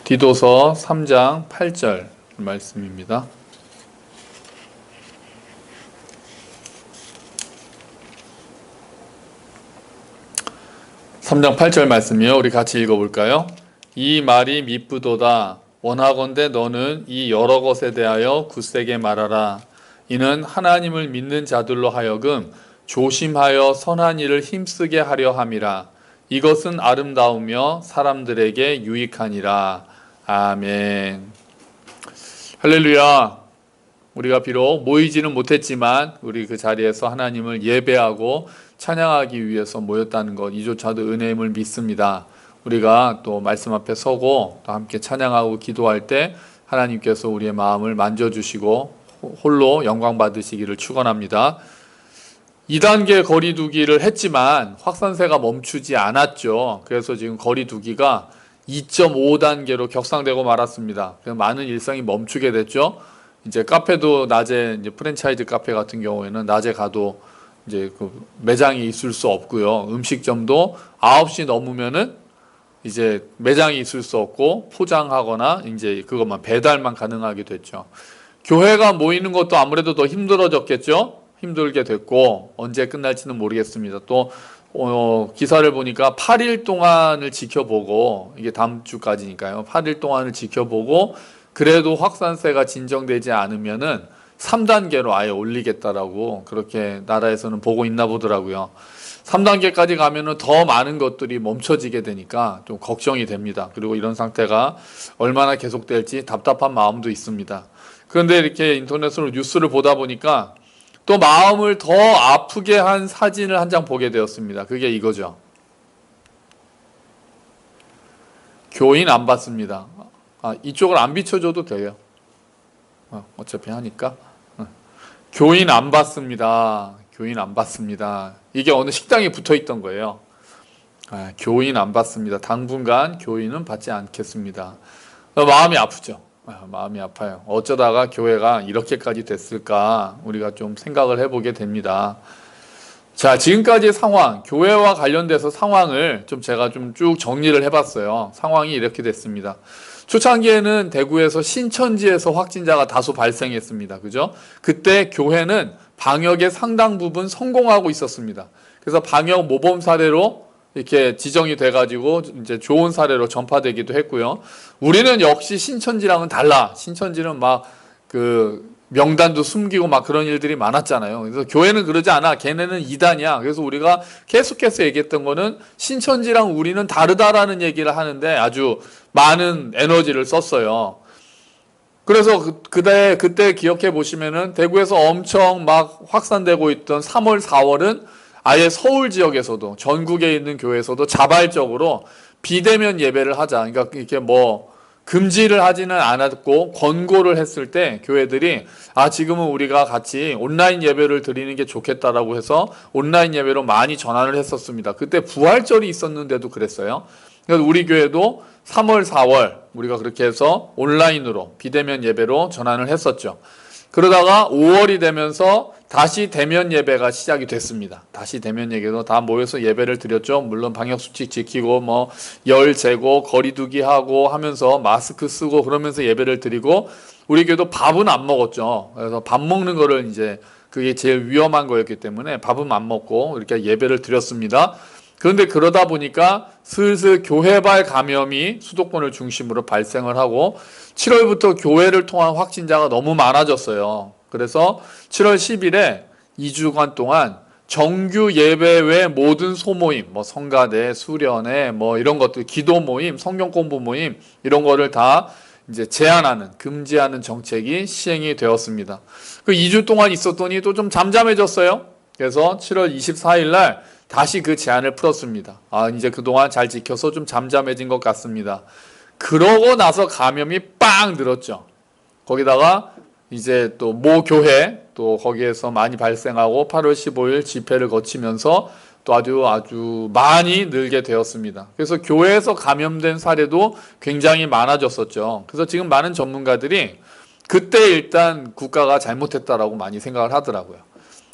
디도서 3장 8절 말씀입니다. 삼 장 8절 말씀이요. 우리 같이 읽어볼까요? 이 말이 미쁘도다. 원하건대 너는 이 여러 것에 대하여 굳세게 말하라. 이는 하나님을 믿는 자들로 하여금 조심하여 선한 일을 힘쓰게 하려 함이라. 이것은 아름다우며 사람들에게 유익하니라. 아멘. 할렐루야. 우리가 비록 모이지는 못했지만 우리 그 자리에서 하나님을 예배하고 찬양하기 위해서 모였다는 것, 이조차도 은혜임을 믿습니다. 우리가 또 말씀 앞에 서고 또 함께 찬양하고 기도할 때 하나님께서 우리의 마음을 만져주시고 홀로 영광 받으시기를 축원합니다. 2단계 거리두기를 했지만 확산세가 멈추지 않았죠. 그래서 지금 거리두기가 2.5단계로 격상되고 말았습니다. 많은 일상이 멈추게 됐죠. 이제 카페도 낮에 이제 프랜차이즈 카페 같은 경우에는 낮에 가도 이제 그 매장이 있을 수 없고요. 음식점도 9시 넘으면은 이제 매장이 있을 수 없고 포장하거나 이제 그것만 배달만 가능하게 됐죠. 교회가 모이는 것도 아무래도 더 힘들어졌겠죠. 힘들게 됐고 언제 끝날지는 모르겠습니다. 또 기사를 보니까 8일 동안을 지켜보고, 이게 다음 주까지니까요. 8일 동안을 지켜보고 그래도 확산세가 진정되지 않으면은 3단계로 아예 올리겠다라고 그렇게 나라에서는 보고 있나 보더라고요. 3단계까지 가면은 더 많은 것들이 멈춰지게 되니까 좀 걱정이 됩니다. 그리고 이런 상태가 얼마나 계속될지 답답한 마음도 있습니다. 그런데 이렇게 인터넷으로 뉴스를 보다 보니까 또 마음을 더 아프게 한 사진을 한 장 보게 되었습니다. 그게 이거죠. 교인 안 받습니다. 이쪽을 안 비춰줘도 돼요. 어차피 하니까. 교인 안 받습니다. 교인 안 받습니다. 이게 어느 식당에 붙어 있던 거예요. 교인 안 받습니다. 당분간 교인은 받지 않겠습니다. 마음이 아프죠. 마음이 아파요. 어쩌다가 교회가 이렇게까지 됐을까 우리가 좀 생각을 해보게 됩니다. 자, 지금까지의 상황, 교회와 관련돼서 상황을 좀 제가 좀 쭉 정리를 해봤어요. 상황이 이렇게 됐습니다. 초창기에는 대구에서 신천지에서 확진자가 다소 발생했습니다. 그죠? 그때 교회는 방역의 상당 부분 성공하고 있었습니다. 그래서 방역 모범 사례로 이렇게 지정이 돼가지고 이제 좋은 사례로 전파되기도 했고요. 우리는 역시 신천지랑은 달라. 신천지는 막 그 명단도 숨기고 막 그런 일들이 많았잖아요. 그래서 교회는 그러지 않아. 걔네는 이단이야. 그래서 우리가 계속해서 얘기했던 거는 신천지랑 우리는 다르다라는 얘기를 하는데 아주 많은 에너지를 썼어요. 그래서 그때 기억해 보시면은 대구에서 엄청 막 확산되고 있던 3월, 4월은 아예 서울 지역에서도 전국에 있는 교회에서도 자발적으로 비대면 예배를 하자. 그러니까 이렇게 뭐 금지를 하지는 않았고 권고를 했을 때 교회들이 지금은 우리가 같이 온라인 예배를 드리는 게 좋겠다라고 해서 온라인 예배로 많이 전환을 했었습니다. 그때 부활절이 있었는데도 그랬어요. 그래서 우리 교회도 3월, 4월 우리가 그렇게 해서 온라인으로 비대면 예배로 전환을 했었죠. 그러다가 5월이 되면서 다시 대면 예배가 시작이 됐습니다. 다시 대면 예배로 다 모여서 예배를 드렸죠. 물론 방역수칙 지키고 뭐 열 재고 거리두기 하고 하면서 마스크 쓰고 그러면서 예배를 드리고 우리 교회도 밥은 안 먹었죠. 그래서 밥 먹는 거를 이제 그게 제일 위험한 거였기 때문에 밥은 안 먹고 이렇게 예배를 드렸습니다. 그런데 그러다 보니까 슬슬 교회발 감염이 수도권을 중심으로 발생을 하고 7월부터 교회를 통한 확진자가 너무 많아졌어요. 그래서 7월 10일에 2주간 동안 정규 예배 외 모든 소모임, 뭐 성가대, 수련회, 뭐 이런 것들, 기도 모임, 성경 공부 모임 이런 거를 다 이제 제한하는, 금지하는 정책이 시행이 되었습니다. 그 2주 동안 있었더니 또 좀 잠잠해졌어요. 그래서 7월 24일 날 다시 그 제한을 풀었습니다. 이제 그동안 잘 지켜서 좀 잠잠해진 것 같습니다. 그러고 나서 감염이 빵 늘었죠. 거기다가 이제 또 모 교회 또 거기에서 많이 발생하고 8월 15일 집회를 거치면서 또 아주 많이 늘게 되었습니다. 그래서 교회에서 감염된 사례도 굉장히 많아졌었죠. 그래서 지금 많은 전문가들이 그때 일단 국가가 잘못했다라고 많이 생각을 하더라고요.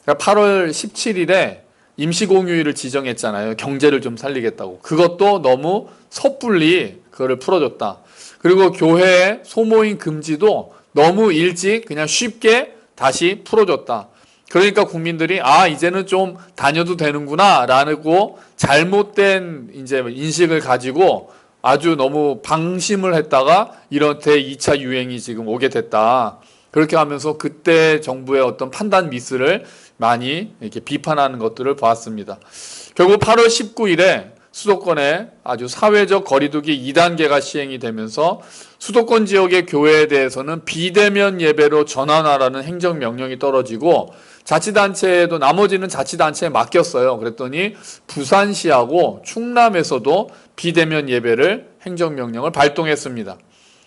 그러니까 8월 17일에 임시공휴일을 지정했잖아요. 경제를 좀 살리겠다고. 그것도 너무 섣불리 그거를 풀어줬다. 그리고 교회 소모임 금지도 너무 일찍 그냥 쉽게 다시 풀어줬다. 그러니까 국민들이 이제는 좀 다녀도 되는구나 라고 잘못된 이제 인식을 가지고 아주 너무 방심을 했다가 이런 대2차 유행이 지금 오게 됐다. 그렇게 하면서 그때 정부의 어떤 판단 미스를 많이 이렇게 비판하는 것들을 보았습니다. 결국 8월 19일에 수도권에 아주 사회적 거리두기 2단계가 시행이 되면서 수도권 지역의 교회에 대해서는 비대면 예배로 전환하라는 행정명령이 떨어지고 자치단체에도 나머지는 자치단체에 맡겼어요. 그랬더니 부산시하고 충남에서도 비대면 예배를 행정명령을 발동했습니다.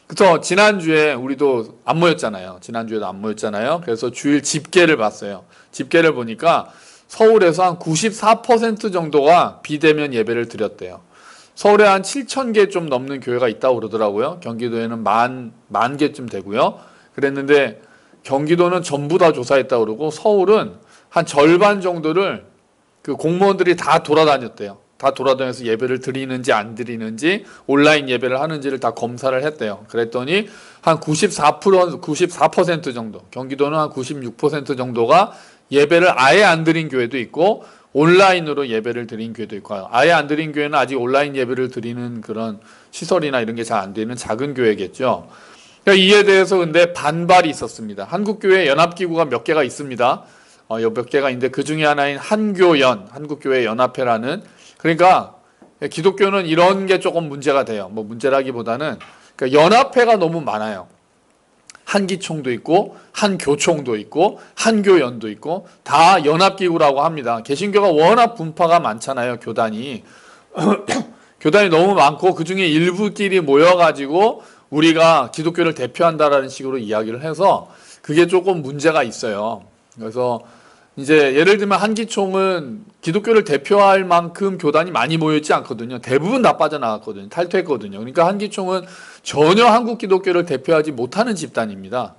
그래서 지난주에 우리도 안 모였잖아요. 지난주에도 안 모였잖아요. 그래서 주일 집계를 봤어요. 집계를 보니까 서울에서 한 94% 정도가 비대면 예배를 드렸대요. 서울에 한 7,000개 좀 넘는 교회가 있다고 그러더라고요. 경기도에는 만 개쯤 되고요. 그랬는데 경기도는 전부 다 조사했다고 그러고 서울은 한 절반 정도를 그 공무원들이 다 돌아다녔대요. 다 돌아다녀서 예배를 드리는지 안 드리는지 온라인 예배를 하는지를 다 검사를 했대요. 그랬더니 한 94% 정도, 경기도는 한 96% 정도가 예배를 아예 안 드린 교회도 있고 온라인으로 예배를 드린 교회도 있고, 아예 안 드린 교회는 아직 온라인 예배를 드리는 그런 시설이나 이런 게 잘 안 되는 작은 교회겠죠. 이에 대해서 근데 반발이 있었습니다. 한국교회 연합기구가 몇 개가 있습니다. 몇 개가 있는데 그 중에 하나인 한교연, 한국교회 연합회라는, 그러니까 기독교는 이런 게 조금 문제가 돼요. 뭐 문제라기보다는 그러니까 연합회가 너무 많아요. 한기총도 있고 한교총도 있고 한교연도 있고 다 연합기구라고 합니다. 개신교가 워낙 분파가 많잖아요. 교단이 교단이 너무 많고 그중에 일부끼리 모여가지고 우리가 기독교를 대표한다라는 식으로 이야기를 해서 그게 조금 문제가 있어요. 그래서 이제 예를 들면 한기총은 기독교를 대표할 만큼 교단이 많이 모여있지 않거든요. 대부분 다 빠져나갔거든요. 탈퇴했거든요. 그러니까 한기총은 전혀 한국 기독교를 대표하지 못하는 집단입니다.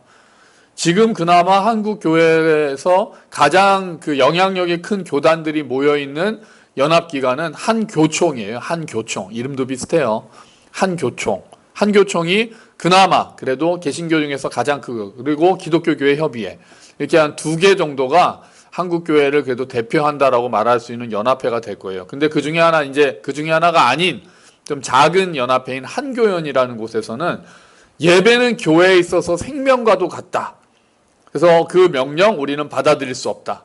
지금 그나마 한국 교회에서 가장 그 영향력이 큰 교단들이 모여있는 연합기관은 한교총이에요. 한교총. 이름도 비슷해요. 한교총. 한교총이 그나마 그래도 개신교 중에서 가장 크고, 그리고 기독교교회 협의회. 이렇게 한 2개 정도가 한국 교회를 그래도 대표한다라고 말할 수 있는 연합회가 될 거예요. 근데 그 중에 하나가 아닌 좀 작은 연합회인 한교연이라는 곳에서는 예배는 교회에 있어서 생명과도 같다. 그래서 그 명령 우리는 받아들일 수 없다.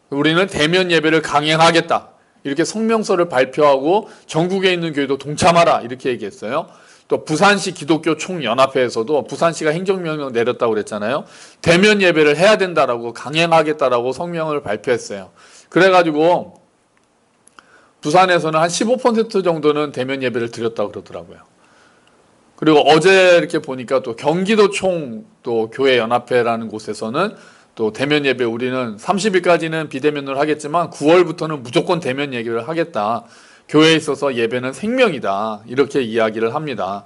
우리는 대면 예배를 강행하겠다. 이렇게 성명서를 발표하고 전국에 있는 교회도 동참하라. 이렇게 얘기했어요. 또 부산시 기독교 총연합회에서도 부산시가 행정명령 내렸다고 그랬잖아요. 대면 예배를 해야 된다라고 강행하겠다라고 성명을 발표했어요. 그래가지고 부산에서는 한 15% 정도는 대면 예배를 드렸다고 그러더라고요. 그리고 어제 이렇게 보니까 또 경기도 총 또 교회 연합회라는 곳에서는 또 대면 예배 우리는 30일까지는 비대면으로 하겠지만 9월부터는 무조건 대면 예배를 하겠다. 교회에 있어서 예배는 생명이다. 이렇게 이야기를 합니다.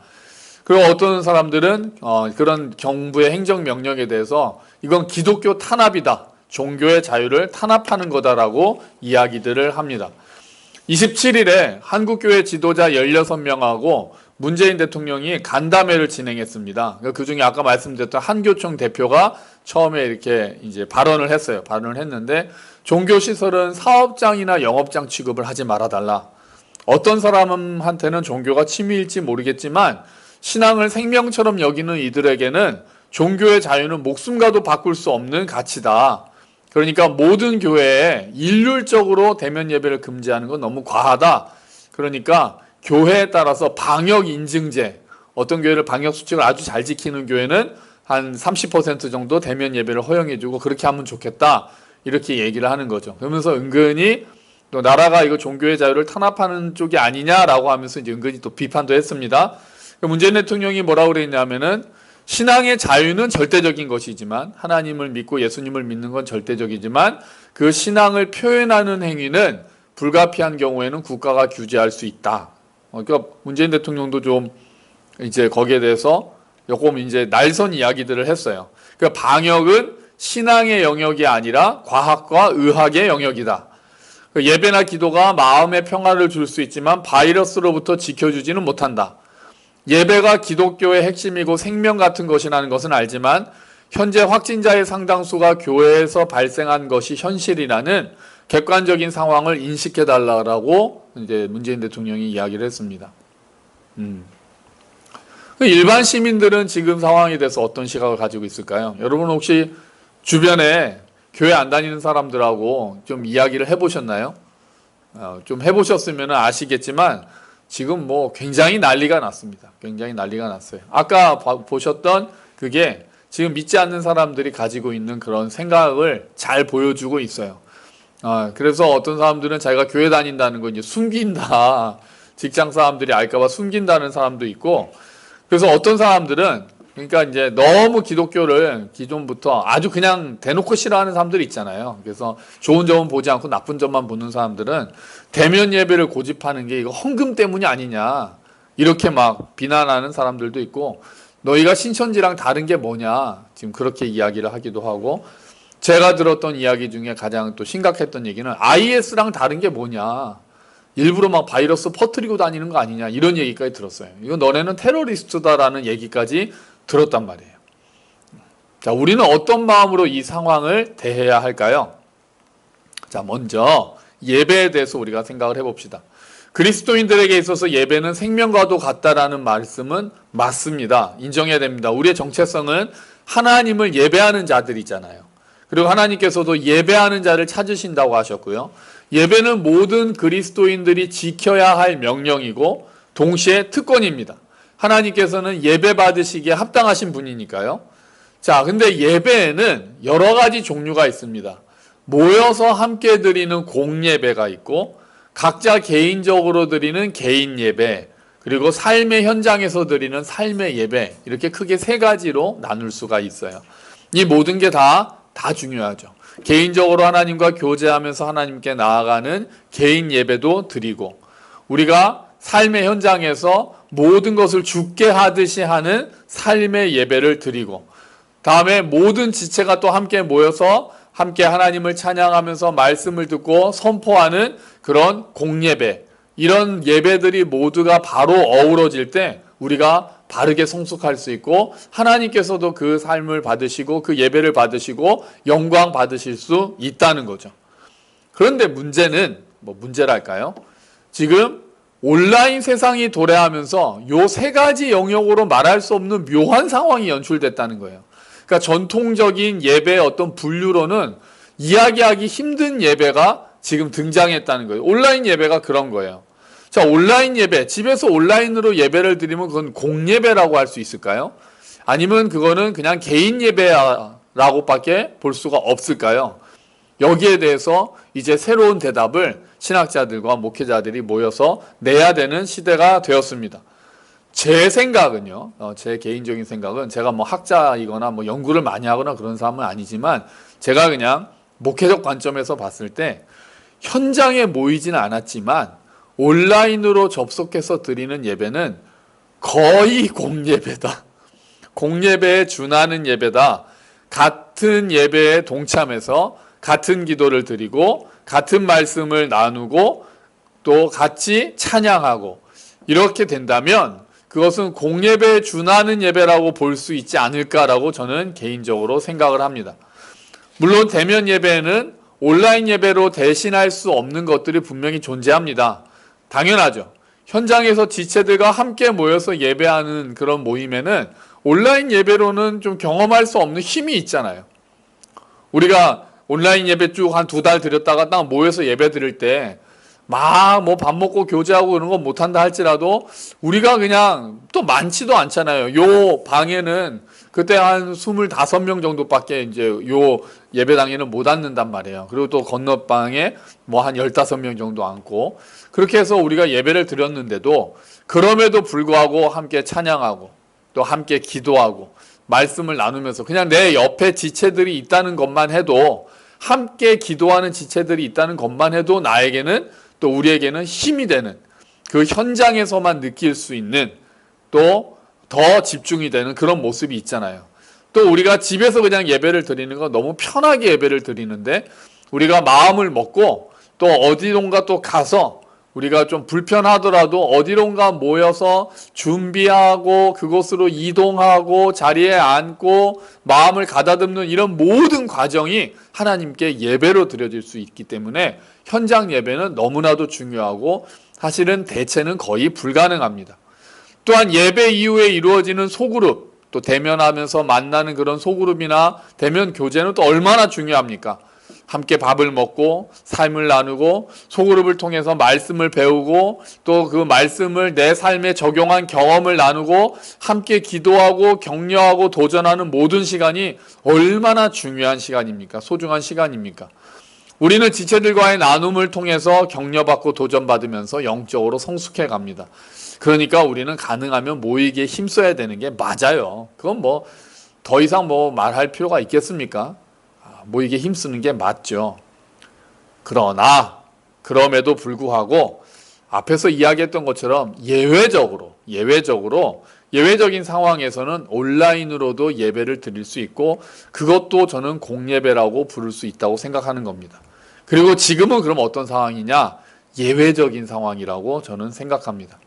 그리고 어떤 사람들은 그런 정부의 행정명령에 대해서 이건 기독교 탄압이다. 종교의 자유를 탄압하는 거다라고 이야기들을 합니다. 27일에 한국교회 지도자 16명하고 문재인 대통령이 간담회를 진행했습니다. 그 중에 아까 말씀드렸던 한교총 대표가 처음에 이렇게 이제 발언을 했어요. 발언을 했는데 종교시설은 사업장이나 영업장 취급을 하지 말아달라. 어떤 사람한테는 종교가 취미일지 모르겠지만 신앙을 생명처럼 여기는 이들에게는 종교의 자유는 목숨과도 바꿀 수 없는 가치다. 그러니까 모든 교회에 일률적으로 대면 예배를 금지하는 건 너무 과하다. 그러니까 교회에 따라서 방역 인증제, 어떤 교회를 방역 수칙을 아주 잘 지키는 교회는 한 30% 정도 대면 예배를 허용해주고 그렇게 하면 좋겠다. 이렇게 얘기를 하는 거죠. 그러면서 은근히 또 나라가 이거 종교의 자유를 탄압하는 쪽이 아니냐라고 하면서 이제 은근히 또 비판도 했습니다. 문재인 대통령이 뭐라고 그랬냐면은 신앙의 자유는 절대적인 것이지만 하나님을 믿고 예수님을 믿는 건 절대적이지만 그 신앙을 표현하는 행위는 불가피한 경우에는 국가가 규제할 수 있다. 그러니까 문재인 대통령도 좀 이제 거기에 대해서 조금 이제 날선 이야기들을 했어요. 그러니까 방역은 신앙의 영역이 아니라 과학과 의학의 영역이다. 예배나 기도가 마음의 평화를 줄 수 있지만 바이러스로부터 지켜주지는 못한다. 예배가 기독교의 핵심이고 생명 같은 것이라는 것은 알지만 현재 확진자의 상당수가 교회에서 발생한 것이 현실이라는 객관적인 상황을 인식해달라고 이제 문재인 대통령이 이야기를 했습니다. 일반 시민들은 지금 상황에 대해서 어떤 시각을 가지고 있을까요? 여러분 혹시 주변에 교회 안 다니는 사람들하고 좀 이야기를 해보셨나요? 좀 해보셨으면 아시겠지만 지금 뭐 굉장히 난리가 났습니다. 굉장히 난리가 났어요. 아까 보셨던 그게 지금 믿지 않는 사람들이 가지고 있는 그런 생각을 잘 보여주고 있어요. 그래서 어떤 사람들은 자기가 교회 다닌다는 거 이제 숨긴다. 직장 사람들이 알까봐 숨긴다는 사람도 있고, 그래서 어떤 사람들은 그러니까 이제 너무 기독교를 기존부터 아주 그냥 대놓고 싫어하는 사람들이 있잖아요. 그래서 좋은 점은 보지 않고 나쁜 점만 보는 사람들은 대면 예배를 고집하는 게 이거 헌금 때문이 아니냐 이렇게 막 비난하는 사람들도 있고, 너희가 신천지랑 다른 게 뭐냐 지금 그렇게 이야기를 하기도 하고, 제가 들었던 이야기 중에 가장 또 심각했던 얘기는 IS랑 다른 게 뭐냐, 일부러 막 바이러스 퍼뜨리고 다니는 거 아니냐 이런 얘기까지 들었어요. 이거 너네는 테러리스트다라는 얘기까지 들었단 말이에요. 자, 우리는 어떤 마음으로 이 상황을 대해야 할까요? 자, 먼저 예배에 대해서 우리가 생각을 해봅시다. 그리스도인들에게 있어서 예배는 생명과도 같다라는 말씀은 맞습니다. 인정해야 됩니다. 우리의 정체성은 하나님을 예배하는 자들이잖아요. 그리고 하나님께서도 예배하는 자를 찾으신다고 하셨고요. 예배는 모든 그리스도인들이 지켜야 할 명령이고 동시에 특권입니다. 하나님께서는 예배 받으시기에 합당하신 분이니까요. 자, 근데 예배에는 여러 가지 종류가 있습니다. 모여서 함께 드리는 공예배가 있고, 각자 개인적으로 드리는 개인 예배, 그리고 삶의 현장에서 드리는 삶의 예배, 이렇게 크게 세 가지로 나눌 수가 있어요. 이 모든 게 다 중요하죠. 개인적으로 하나님과 교제하면서 하나님께 나아가는 개인 예배도 드리고, 우리가 삶의 현장에서 모든 것을 주께 하듯이 하는 삶의 예배를 드리고, 다음에 모든 지체가 또 함께 모여서 함께 하나님을 찬양하면서 말씀을 듣고 선포하는 그런 공예배, 이런 예배들이 모두가 바로 어우러질 때 우리가 바르게 성숙할 수 있고, 하나님께서도 그 삶을 받으시고 그 예배를 받으시고 영광 받으실 수 있다는 거죠. 그런데 문제는 문제랄까요? 지금 온라인 세상이 도래하면서 요 세 가지 영역으로 말할 수 없는 묘한 상황이 연출됐다는 거예요. 그러니까 전통적인 예배의 어떤 분류로는 이야기하기 힘든 예배가 지금 등장했다는 거예요. 온라인 예배가 그런 거예요. 자, 온라인 예배, 집에서 온라인으로 예배를 드리면 그건 공예배라고 할 수 있을까요? 아니면 그거는 그냥 개인 예배라고밖에 볼 수가 없을까요? 여기에 대해서 이제 새로운 대답을 신학자들과 목회자들이 모여서 내야 되는 시대가 되었습니다. 제 생각은요, 제 개인적인 생각은, 제가 학자이거나 연구를 많이 하거나 그런 사람은 아니지만, 제가 그냥 목회적 관점에서 봤을 때 현장에 모이지는 않았지만 온라인으로 접속해서 드리는 예배는 거의 공예배다. 공예배에 준하는 예배다. 같은 예배에 동참해서 같은 기도를 드리고 같은 말씀을 나누고 또 같이 찬양하고, 이렇게 된다면 그것은 공예배에 준하는 예배라고 볼 수 있지 않을까라고 저는 개인적으로 생각을 합니다. 물론 대면 예배에는 온라인 예배로 대신할 수 없는 것들이 분명히 존재합니다. 당연하죠. 현장에서 지체들과 함께 모여서 예배하는 그런 모임에는 온라인 예배로는 좀 경험할 수 없는 힘이 있잖아요. 우리가 온라인 예배 쭉 한 2달 드렸다가 딱 모여서 예배 드릴 때 막 밥 먹고 교제하고 그런 거 못한다 할지라도 우리가 그냥 또 많지도 않잖아요. 요 방에는 그때 한 25명 정도밖에 이제 요 예배당에는 못 앉는단 말이에요. 그리고 또 건너방에 한 15명 정도 앉고, 그렇게 해서 우리가 예배를 드렸는데도 그럼에도 불구하고 함께 찬양하고 또 함께 기도하고 말씀을 나누면서 그냥 내 옆에 지체들이 있다는 것만 해도, 함께 기도하는 지체들이 있다는 것만 해도 나에게는, 또 우리에게는 힘이 되는, 그 현장에서만 느낄 수 있는, 또 더 집중이 되는 그런 모습이 있잖아요. 또 우리가 집에서 그냥 예배를 드리는 건 너무 편하게 예배를 드리는데, 우리가 마음을 먹고 또 어디론가 또 가서 우리가 좀 불편하더라도 어디론가 모여서 준비하고 그곳으로 이동하고 자리에 앉고 마음을 가다듬는 이런 모든 과정이 하나님께 예배로 드려질 수 있기 때문에 현장 예배는 너무나도 중요하고 사실은 대체는 거의 불가능합니다. 또한 예배 이후에 이루어지는 소그룹, 또 대면하면서 만나는 그런 소그룹이나 대면 교제는 또 얼마나 중요합니까? 함께 밥을 먹고 삶을 나누고 소그룹을 통해서 말씀을 배우고 또 그 말씀을 내 삶에 적용한 경험을 나누고 함께 기도하고 격려하고 도전하는 모든 시간이 얼마나 중요한 시간입니까? 소중한 시간입니까? 우리는 지체들과의 나눔을 통해서 격려받고 도전받으면서 영적으로 성숙해 갑니다. 그러니까 우리는 가능하면 모이기에 힘써야 되는 게 맞아요. 그건 뭐 더 이상 뭐 말할 필요가 있겠습니까? 모이기에 힘쓰는 게 맞죠. 그러나 그럼에도 불구하고 앞에서 이야기했던 것처럼 예외적인 상황에서는 온라인으로도 예배를 드릴 수 있고 그것도 저는 공예배라고 부를 수 있다고 생각하는 겁니다. 그리고 지금은 그럼 어떤 상황이냐? 예외적인 상황이라고 저는 생각합니다.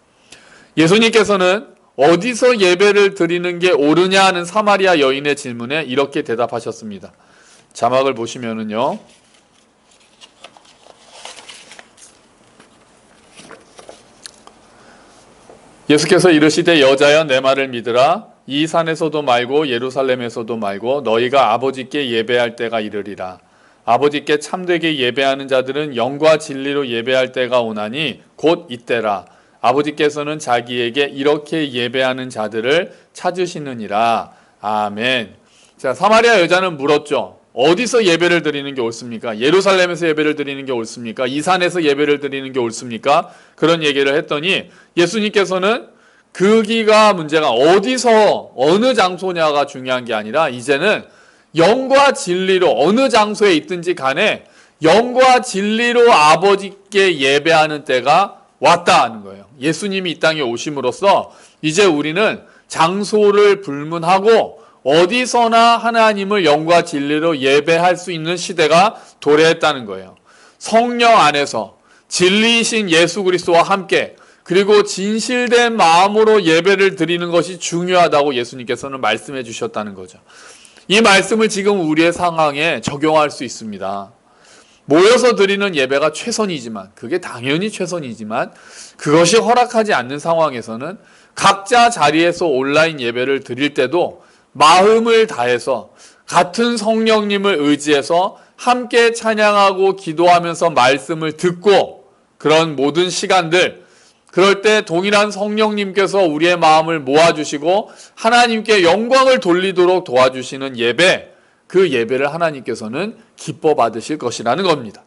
예수님께서는 어디서 예배를 드리는 게 옳으냐 하는 사마리아 여인의 질문에 이렇게 대답하셨습니다. 자막을 보시면은요. 예수께서 이르시되 여자여 내 말을 믿으라. 이 산에서도 말고 예루살렘에서도 말고 너희가 아버지께 예배할 때가 이르리라. 아버지께 참되게 예배하는 자들은 영과 진리로 예배할 때가 오나니 곧 이때라. 아버지께서는 자기에게 이렇게 예배하는 자들을 찾으시느니라. 아멘. 자, 사마리아 여자는 물었죠. 어디서 예배를 드리는 게 옳습니까? 예루살렘에서 예배를 드리는 게 옳습니까? 이 산에서 예배를 드리는 게 옳습니까? 그런 얘기를 했더니 예수님께서는 거기가 문제가 어디서 어느 장소냐가 중요한 게 아니라 이제는 영과 진리로 어느 장소에 있든지 간에 영과 진리로 아버지께 예배하는 때가 왔다는 거예요. 예수님이 이 땅에 오심으로써 이제 우리는 장소를 불문하고 어디서나 하나님을 영과 진리로 예배할 수 있는 시대가 도래했다는 거예요. 성령 안에서 진리이신 예수 그리스도와 함께 그리고 진실된 마음으로 예배를 드리는 것이 중요하다고 예수님께서는 말씀해 주셨다는 거죠. 이 말씀을 지금 우리의 상황에 적용할 수 있습니다. 모여서 드리는 예배가 최선이지만 그게 당연히 최선이지만 그것이 허락하지 않는 상황에서는 각자 자리에서 온라인 예배를 드릴 때도 마음을 다해서 같은 성령님을 의지해서 함께 찬양하고 기도하면서 말씀을 듣고 그런 모든 시간들 그럴 때 동일한 성령님께서 우리의 마음을 모아주시고 하나님께 영광을 돌리도록 도와주시는 예배 그 예배를 하나님께서는 기뻐 받으실 것이라는 겁니다.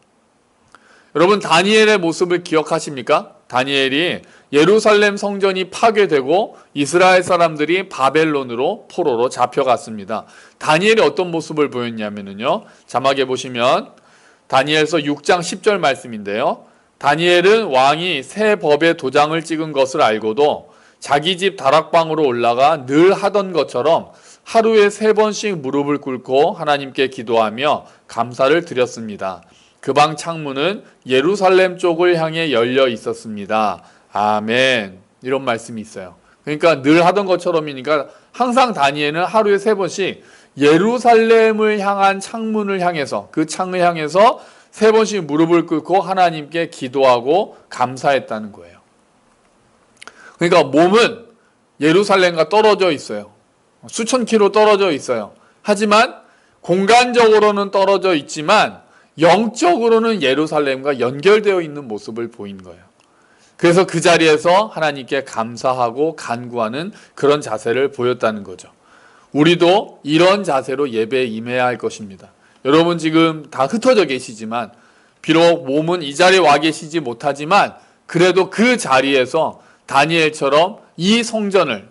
여러분 다니엘의 모습을 기억하십니까? 다니엘이 예루살렘 성전이 파괴되고 이스라엘 사람들이 바벨론으로 포로로 잡혀갔습니다. 다니엘이 어떤 모습을 보였냐면요. 자막에 보시면 다니엘서 6장 10절 말씀인데요. 다니엘은 왕이 새 법의 도장을 찍은 것을 알고도 자기 집 다락방으로 올라가 늘 하던 것처럼 하루에 3번씩 무릎을 꿇고 하나님께 기도하며 감사를 드렸습니다. 그 방 창문은 예루살렘 쪽을 향해 열려 있었습니다. 아멘. 이런 말씀이 있어요. 그러니까 늘 하던 것처럼이니까 항상 다니엘은 하루에 3번씩 예루살렘을 향한 창문을 향해서 그 창을 향해서 3번씩 무릎을 꿇고 하나님께 기도하고 감사했다는 거예요. 그러니까 몸은 예루살렘과 떨어져 있어요. 수천 킬로 떨어져 있어요. 하지만 공간적으로는 떨어져 있지만 영적으로는 예루살렘과 연결되어 있는 모습을 보인 거예요. 그래서 그 자리에서 하나님께 감사하고 간구하는 그런 자세를 보였다는 거죠. 우리도 이런 자세로 예배에 임해야 할 것입니다. 여러분 지금 다 흩어져 계시지만 비록 몸은 이 자리에 와 계시지 못하지만 그래도 그 자리에서 다니엘처럼 이 성전을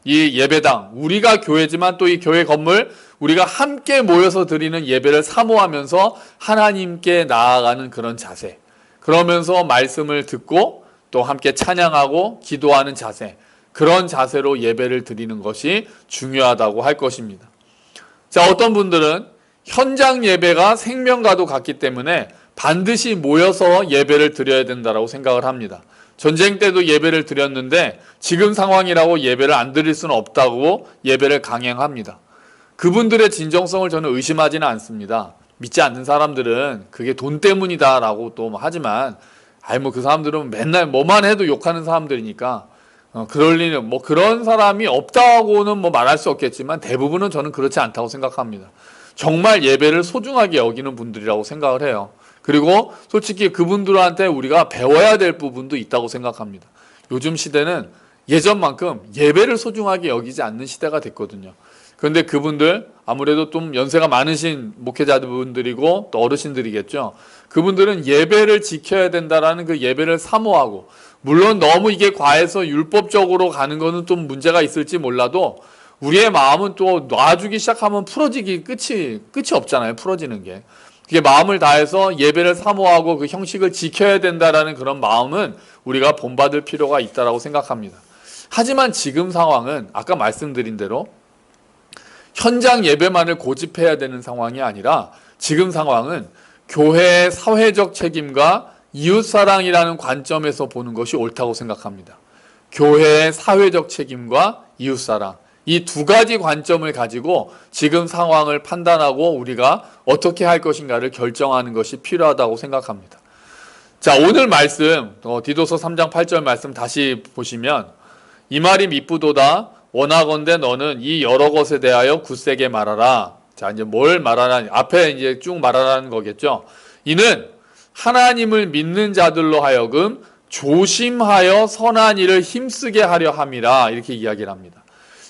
이 예배당 우리가 교회지만 또 이 교회 건물 우리가 함께 모여서 드리는 예배를 사모하면서 하나님께 나아가는 그런 자세 그러면서 말씀을 듣고 또 함께 찬양하고 기도하는 자세 그런 자세로 예배를 드리는 것이 중요하다고 할 것입니다. 자 어떤 분들은 현장 예배가 생명과도 같기 때문에 반드시 모여서 예배를 드려야 된다라고 생각을 합니다. 전쟁 때도 예배를 드렸는데 지금 상황이라고 예배를 안 드릴 수는 없다고 예배를 강행합니다. 그분들의 진정성을 저는 의심하지는 않습니다. 믿지 않는 사람들은 그게 돈 때문이다라고 또 하지만 그 사람들은 맨날 뭐만 해도 욕하는 사람들이니까 그럴 리는 그런 사람이 없다고는 말할 수 없겠지만 대부분은 저는 그렇지 않다고 생각합니다. 정말 예배를 소중하게 여기는 분들이라고 생각을 해요. 그리고 솔직히 그분들한테 우리가 배워야 될 부분도 있다고 생각합니다. 요즘 시대는 예전만큼 예배를 소중하게 여기지 않는 시대가 됐거든요. 그런데 그분들 아무래도 좀 연세가 많으신 목회자분들이고 또 어르신들이겠죠. 그분들은 예배를 지켜야 된다라는 그 예배를 사모하고, 물론 너무 이게 과해서 율법적으로 가는 거는 좀 문제가 있을지 몰라도 우리의 마음은 또 놔주기 시작하면 풀어지기 끝이 없잖아요. 풀어지는 게. 그게 마음을 다해서 예배를 사모하고 그 형식을 지켜야 된다라는 그런 마음은 우리가 본받을 필요가 있다라고 생각합니다. 하지만 지금 상황은 아까 말씀드린 대로 현장 예배만을 고집해야 되는 상황이 아니라 지금 상황은 교회의 사회적 책임과 이웃사랑이라는 관점에서 보는 것이 옳다고 생각합니다. 교회의 사회적 책임과 이웃사랑, 이 두 가지 관점을 가지고 지금 상황을 판단하고 우리가 어떻게 할 것인가를 결정하는 것이 필요하다고 생각합니다. 자, 오늘 말씀 디도서 3장 8절 말씀 다시 보시면 이 말이 미쁘도다. 원하건대 너는 이 여러 것에 대하여 굳세게 말하라. 자, 이제 뭘 말하라? 앞에 이제 쭉 말하라는 거겠죠. 이는 하나님을 믿는 자들로 하여금 조심하여 선한 일을 힘쓰게 하려 함이라. 이렇게 이야기를 합니다.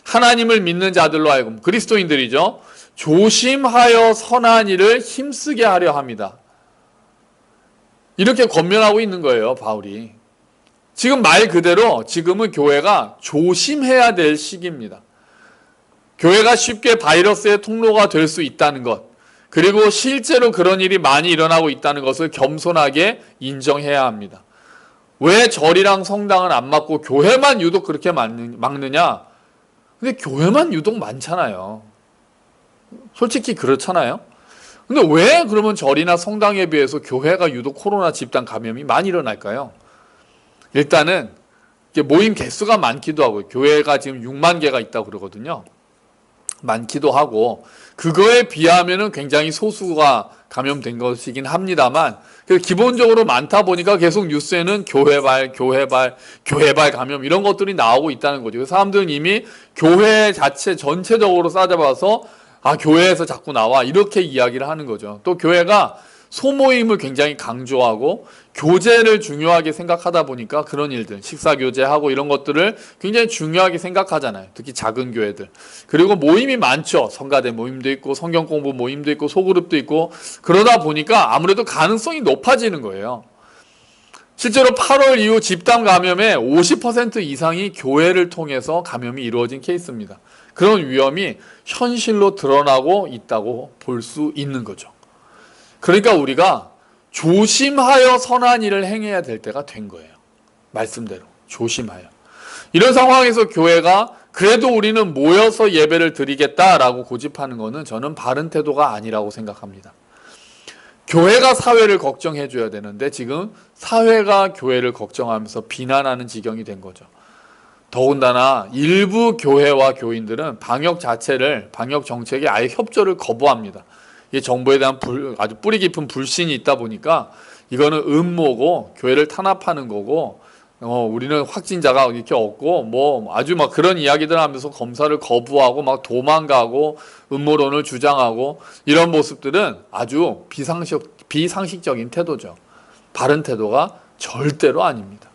하나님을 믿는 자들로 하여금, 그리스도인들이죠. 조심하여 선한 일을 힘쓰게 하려 합니다. 이렇게 권면하고 있는 거예요, 바울이. 지금 말 그대로 지금은 교회가 조심해야 될 시기입니다. 교회가 쉽게 바이러스의 통로가 될 수 있다는 것, 그리고 실제로 그런 일이 많이 일어나고 있다는 것을 겸손하게 인정해야 합니다. 왜 절이랑 성당은 안 막고 교회만 유독 그렇게 막느냐? 근데 교회만 유독 많잖아요. 솔직히 그렇잖아요. 근데 왜 그러면 절이나 성당에 비해서 교회가 유독 코로나 집단 감염이 많이 일어날까요? 일단은 모임 개수가 많기도 하고, 교회가 지금 6만 개가 있다고 그러거든요. 많기도 하고, 그거에 비하면은 굉장히 소수가 감염된 것이긴 합니다만, 기본적으로 많다 보니까 계속 뉴스에는 교회발 감염 이런 것들이 나오고 있다는 거죠. 사람들은 이미 교회 자체 전체적으로 싸잡아서 교회에서 자꾸 나와 이렇게 이야기를 하는 거죠. 또 교회가 소모임을 굉장히 강조하고 교제를 중요하게 생각하다 보니까 그런 일들, 식사 교제하고 이런 것들을 굉장히 중요하게 생각하잖아요. 특히 작은 교회들. 그리고 모임이 많죠. 성가대 모임도 있고 성경 공부 모임도 있고 소그룹도 있고, 그러다 보니까 아무래도 가능성이 높아지는 거예요. 실제로 8월 이후 집단 감염의 50% 이상이 교회를 통해서 감염이 이루어진 케이스입니다. 그런 위험이 현실로 드러나고 있다고 볼 수 있는 거죠. 그러니까 우리가 조심하여 선한 일을 행해야 될 때가 된 거예요. 말씀대로 조심하여. 이런 상황에서 교회가 그래도 우리는 모여서 예배를 드리겠다라고 고집하는 것은 저는 바른 태도가 아니라고 생각합니다. 교회가 사회를 걱정해 줘야 되는데 지금 사회가 교회를 걱정하면서 비난하는 지경이 된 거죠. 더군다나 일부 교회와 교인들은 방역 정책에 아예 협조를 거부합니다. 이 정부에 대한 아주 뿌리 깊은 불신이 있다 보니까 이거는 음모고 교회를 탄압하는 거고, 우리는 확진자가 이렇게 없고 아주 그런 이야기들 하면서 검사를 거부하고 도망가고 음모론을 주장하고, 이런 모습들은 아주 비상식적인 태도죠. 바른 태도가 절대로 아닙니다.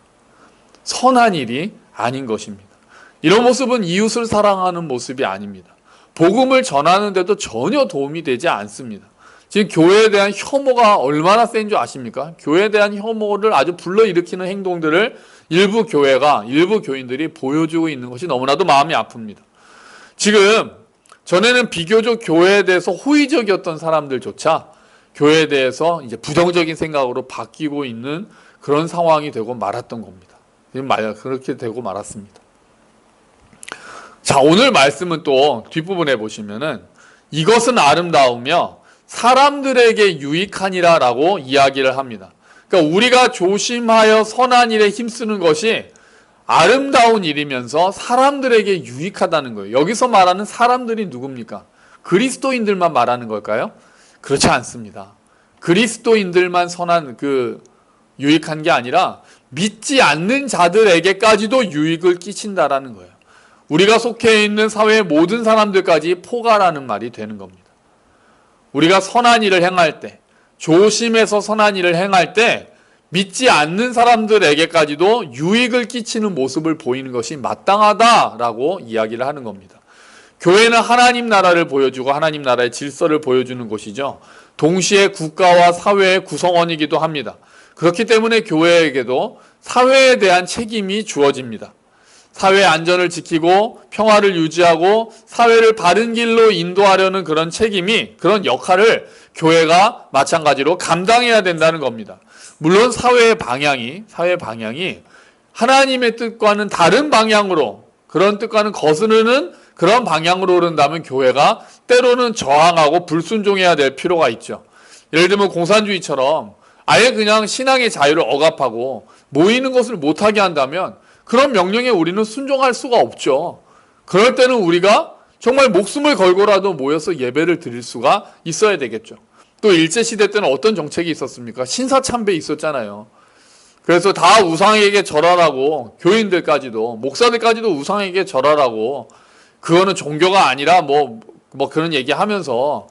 선한 일이 아닌 것입니다. 이런 모습은 이웃을 사랑하는 모습이 아닙니다. 복음을 전하는데도 전혀 도움이 되지 않습니다. 지금 교회에 대한 혐오가 얼마나 센 줄 아십니까? 교회에 대한 혐오를 아주 불러일으키는 행동들을 일부 교인들이 보여주고 있는 것이 너무나도 마음이 아픕니다. 지금 전에는 비교적 교회에 대해서 호의적이었던 사람들조차 교회에 대해서 이제 부정적인 생각으로 바뀌고 있는 그런 상황이 되고 말았던 겁니다. 지금 그렇게 되고 말았습니다. 자, 오늘 말씀은 또 뒷부분에 보시면은 이것은 아름다우며 사람들에게 유익하니라 라고 이야기를 합니다. 그러니까 우리가 조심하여 선한 일에 힘쓰는 것이 아름다운 일이면서 사람들에게 유익하다는 거예요. 여기서 말하는 사람들이 누굽니까? 그리스도인들만 말하는 걸까요? 그렇지 않습니다. 그리스도인들만 선한 유익한 게 아니라 믿지 않는 자들에게까지도 유익을 끼친다라는 거예요. 우리가 속해 있는 사회의 모든 사람들까지 포괄하는 말이 되는 겁니다. 우리가 선한 일을 행할 때, 조심해서 선한 일을 행할 때 믿지 않는 사람들에게까지도 유익을 끼치는 모습을 보이는 것이 마땅하다라고 이야기를 하는 겁니다. 교회는 하나님 나라를 보여주고 하나님 나라의 질서를 보여주는 곳이죠. 동시에 국가와 사회의 구성원이기도 합니다. 그렇기 때문에 교회에게도 사회에 대한 책임이 주어집니다. 사회의 안전을 지키고 평화를 유지하고 사회를 바른 길로 인도하려는 그런 책임이, 그런 역할을 교회가 마찬가지로 감당해야 된다는 겁니다. 물론 사회의 방향이 하나님의 뜻과는 다른 방향으로, 그런 뜻과는 거스르는 그런 방향으로 오른다면 교회가 때로는 저항하고 불순종해야 될 필요가 있죠. 예를 들면 공산주의처럼 아예 그냥 신앙의 자유를 억압하고 모이는 것을 못하게 한다면 그런 명령에 우리는 순종할 수가 없죠. 그럴 때는 우리가 정말 목숨을 걸고라도 모여서 예배를 드릴 수가 있어야 되겠죠. 또 일제시대 때는 어떤 정책이 있었습니까? 신사참배 있었잖아요. 그래서 다 우상에게 절하라고, 교인들까지도, 목사들까지도 우상에게 절하라고, 그거는 종교가 아니라 뭐 그런 얘기 하면서,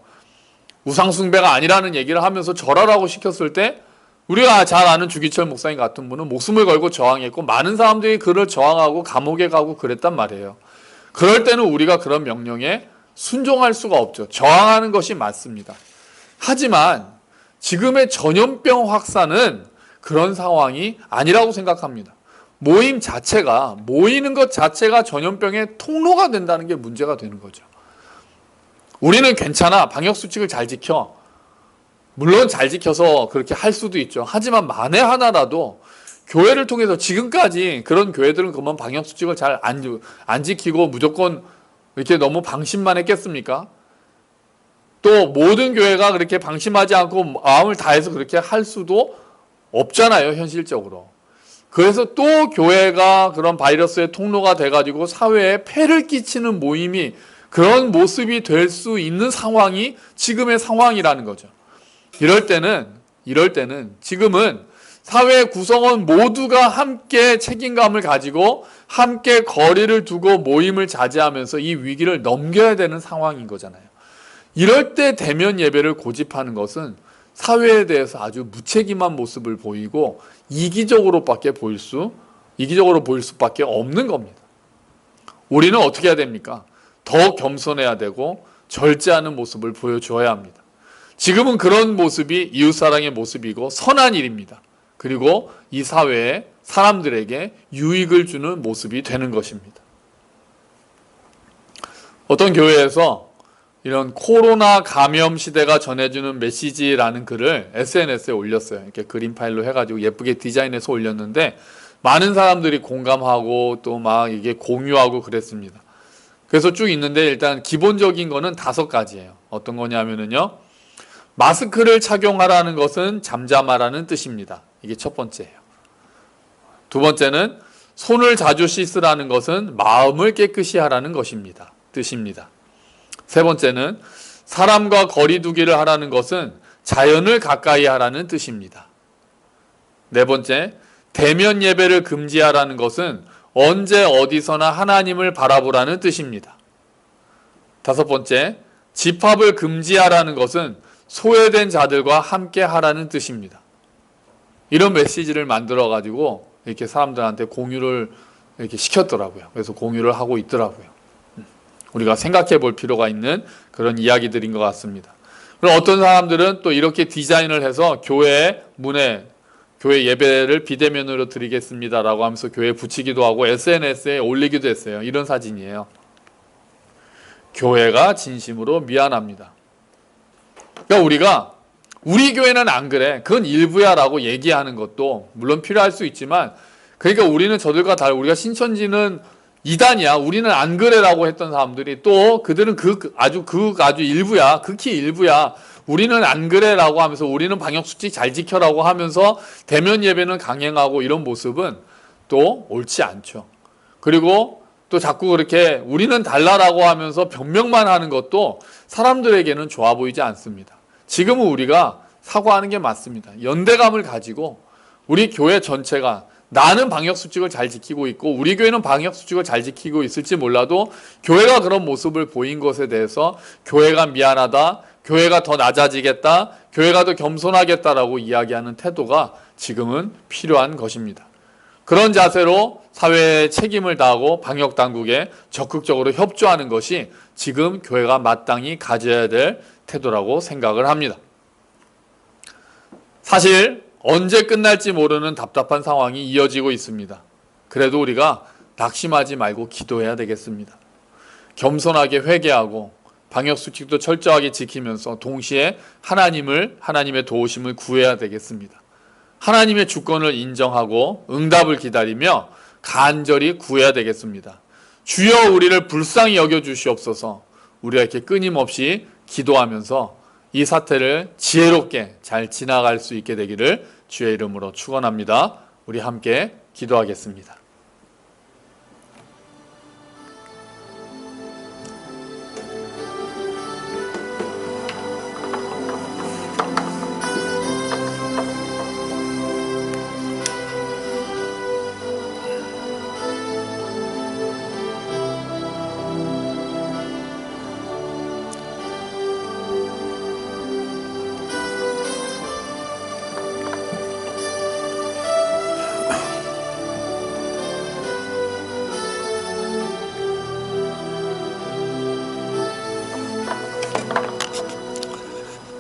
우상숭배가 아니라는 얘기를 하면서 절하라고 시켰을 때, 우리가 잘 아는 주기철 목사님 같은 분은 목숨을 걸고 저항했고 많은 사람들이 그를 저항하고 감옥에 가고 그랬단 말이에요. 그럴 때는 우리가 그런 명령에 순종할 수가 없죠. 저항하는 것이 맞습니다. 하지만 지금의 전염병 확산은 그런 상황이 아니라고 생각합니다. 모이는 것 자체가 전염병의 통로가 된다는 게 문제가 되는 거죠. 우리는 괜찮아, 방역수칙을 잘 지켜, 물론 잘 지켜서 그렇게 할 수도 있죠. 하지만 만에 하나라도 교회를 통해서, 지금까지 그런 교회들은 그만 방역수칙을 잘 안 지키고 무조건 이렇게 너무 방심만 했겠습니까? 또 모든 교회가 그렇게 방심하지 않고 마음을 다해서 그렇게 할 수도 없잖아요, 현실적으로. 그래서 또 교회가 그런 바이러스의 통로가 돼가지고 사회에 폐를 끼치는 모임이, 그런 모습이 될 수 있는 상황이 지금의 상황이라는 거죠. 이럴 때는 지금은 사회 구성원 모두가 함께 책임감을 가지고 함께 거리를 두고 모임을 자제하면서 이 위기를 넘겨야 되는 상황인 거잖아요. 이럴 때 대면 예배를 고집하는 것은 사회에 대해서 아주 무책임한 모습을 보이고 이기적으로 보일 수밖에 없는 겁니다. 우리는 어떻게 해야 됩니까? 더 겸손해야 되고 절제하는 모습을 보여줘야 합니다. 지금은 그런 모습이 이웃사랑의 모습이고 선한 일입니다. 그리고 이 사회에 사람들에게 유익을 주는 모습이 되는 것입니다. 어떤 교회에서 이런 코로나 감염 시대가 전해주는 메시지라는 글을 SNS에 올렸어요. 이렇게 그림 파일로 해가지고 예쁘게 디자인해서 올렸는데 많은 사람들이 공감하고 또 막 이게 공유하고 그랬습니다. 그래서 쭉 있는데 일단 기본적인 거는 5가지예요. 어떤 거냐면요. 마스크를 착용하라는 것은 잠잠하라는 뜻입니다. 이게 첫 번째예요. 두 번째는 손을 자주 씻으라는 것은 마음을 깨끗이 하라는 뜻입니다. 세 번째는 사람과 거리 두기를 하라는 것은 자연을 가까이 하라는 뜻입니다. 네 번째, 대면 예배를 금지하라는 것은 언제 어디서나 하나님을 바라보라는 뜻입니다. 다섯 번째, 집합을 금지하라는 것은 소외된 자들과 함께 하라는 뜻입니다. 이런 메시지를 만들어가지고 이렇게 사람들한테 공유를 이렇게 시켰더라고요. 그래서 공유를 하고 있더라고요. 우리가 생각해 볼 필요가 있는 그런 이야기들인 것 같습니다. 그럼 어떤 사람들은 또 이렇게 디자인을 해서 교회 문에 교회 예배를 비대면으로 드리겠습니다라고 하면서 교회에 붙이기도 하고 SNS에 올리기도 했어요. 이런 사진이에요. 교회가 진심으로 미안합니다. 그러니까 우리 교회는 안 그래, 그건 일부야 라고 얘기하는 것도 물론 필요할 수 있지만, 그러니까 우리는 저들과 우리가 신천지는 이단이야. 우리는 안 그래라고 했던 사람들이 또 그들은 아주 일부야. 극히 일부야. 우리는 안 그래라고 하면서 우리는 방역수칙 잘 지켜라고 하면서 대면 예배는 강행하고 이런 모습은 또 옳지 않죠. 그리고 또 자꾸 그렇게 우리는 달라라고 하면서 변명만 하는 것도 사람들에게는 좋아 보이지 않습니다. 지금은 우리가 사과하는 게 맞습니다. 연대감을 가지고 우리 교회 전체가 나는 방역수칙을 잘 지키고 있고 우리 교회는 방역수칙을 잘 지키고 있을지 몰라도 교회가 그런 모습을 보인 것에 대해서 교회가 미안하다, 교회가 더 낮아지겠다, 교회가 더 겸손하겠다라고 이야기하는 태도가 지금은 필요한 것입니다. 그런 자세로 사회에 책임을 다하고 방역당국에 적극적으로 협조하는 것이 지금 교회가 마땅히 가져야 될 태도라고 생각을 합니다. 사실 언제 끝날지 모르는 답답한 상황이 이어지고 있습니다. 그래도 우리가 낙심하지 말고 기도해야 되겠습니다. 겸손하게 회개하고 방역수칙도 철저하게 지키면서 동시에 하나님의 도우심을 구해야 되겠습니다. 하나님의 주권을 인정하고 응답을 기다리며 간절히 구해야 되겠습니다. 주여 우리를 불쌍히 여겨주시옵소서. 우리가 이렇게 끊임없이 기도하면서 이 사태를 지혜롭게 잘 지나갈 수 있게 되기를 주의 이름으로 축원합니다. 우리 함께 기도하겠습니다.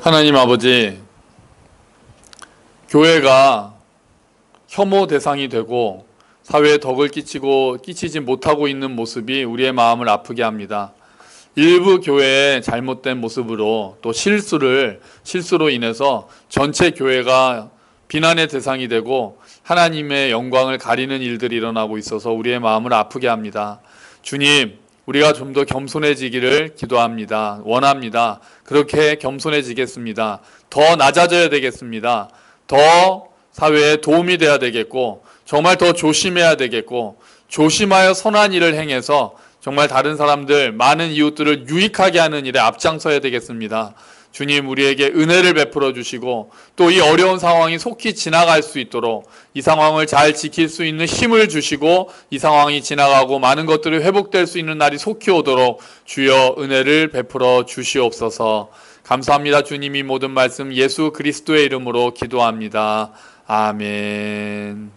하나님 아버지, 교회가 혐오 대상이 되고 사회에 덕을 끼치지 못하고 있는 모습이 우리의 마음을 아프게 합니다. 일부 교회의 잘못된 모습으로 또 실수로 인해서 전체 교회가 비난의 대상이 되고 하나님의 영광을 가리는 일들이 일어나고 있어서 우리의 마음을 아프게 합니다. 주님, 우리가 좀 더 겸손해지기를 기도합니다. 원합니다. 그렇게 겸손해지겠습니다. 더 낮아져야 되겠습니다. 더 사회에 도움이 돼야 되겠고 정말 더 조심해야 되겠고 조심하여 선한 일을 행해서 정말 다른 사람들, 많은 이웃들을 유익하게 하는 일에 앞장서야 되겠습니다. 주님, 우리에게 은혜를 베풀어 주시고 또 이 어려운 상황이 속히 지나갈 수 있도록 이 상황을 잘 지킬 수 있는 힘을 주시고 이 상황이 지나가고 많은 것들이 회복될 수 있는 날이 속히 오도록 주여 은혜를 베풀어 주시옵소서. 감사합니다. 주님이 모든 말씀 예수 그리스도의 이름으로 기도합니다. 아멘.